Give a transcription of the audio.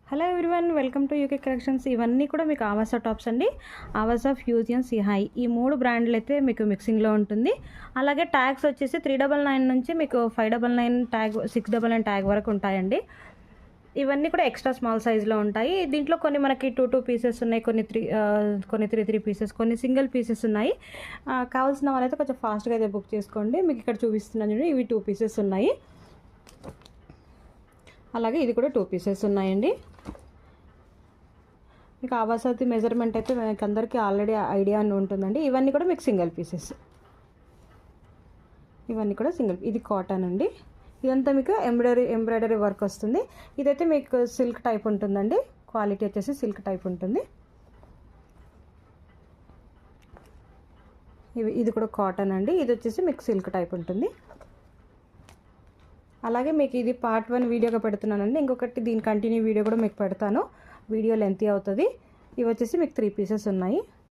Hello everyone, welcome to UK collections. ఇవన్నీ కూడా మీకు ఆవాసా టాప్స్ అండి. ఆవాసా, ఫ్యూజియన్, సిహాయి ఈ 3 బ్రాండ్లు అయితే మీకు మిక్సింగ్లో ఉంటుంది. అలాగే ట్యాగ్స్ వచ్చేసి 399 నుంచి మీకు 599 ట్యాగ్, 699 ట్యాగ్ వరకు ఉంటాయండి. ఇవన్నీ కూడా ఎక్స్ట్రా స్మాల్ సైజులో ఉంటాయి. దీంట్లో కొన్ని మనకి 2 పీసెస్ ఉన్నాయి, కొన్ని 3 పీసెస్, కొన్ని సింగిల్ పీసెస్ ఉన్నాయి. కావాల్సిన వాళ్ళైతే కొంచెం ఫాస్ట్గా అయితే బుక్ చేసుకోండి. మీకు ఇక్కడ చూపిస్తున్నాను చూడండి, ఇవి 2 పీసెస్ ఉన్నాయి. అలాగే ఇది కూడా 2 పీసెస్ ఉన్నాయండి. మీకు ఆవాసాది మెజర్మెంట్ అయితే మీకు అందరికీ ఆల్రెడీ ఐడియా అని ఉంటుందండి. ఇవన్నీ కూడా మీకు సింగిల్ పీసెస్, ఇవన్నీ కూడా సింగిల్. ఇది కాటన్ అండి. ఇదంతా మీకు ఎంబ్రాయిడరీ వర్క్ వస్తుంది. ఇదైతే మీకు సిల్క్ టైప్ ఉంటుందండి. క్వాలిటీ వచ్చేసి సిల్క్ టైప్ ఉంటుంది. ఇది కూడా కాటన్ అండి. ఇది వచ్చేసి మీకు సిల్క్ టైప్ ఉంటుంది. అలాగే మీకు ఇది పార్ట్ 1 వీడియోగా పెడుతున్నానండి. ఇంకొకటి దీని కంటిన్యూ వీడియో కూడా మీకు పెడతాను. వీడియో లెంతీ అవుతుంది. ఇవి వచ్చేసి మీకు 3 పీసెస్ ఉన్నాయి.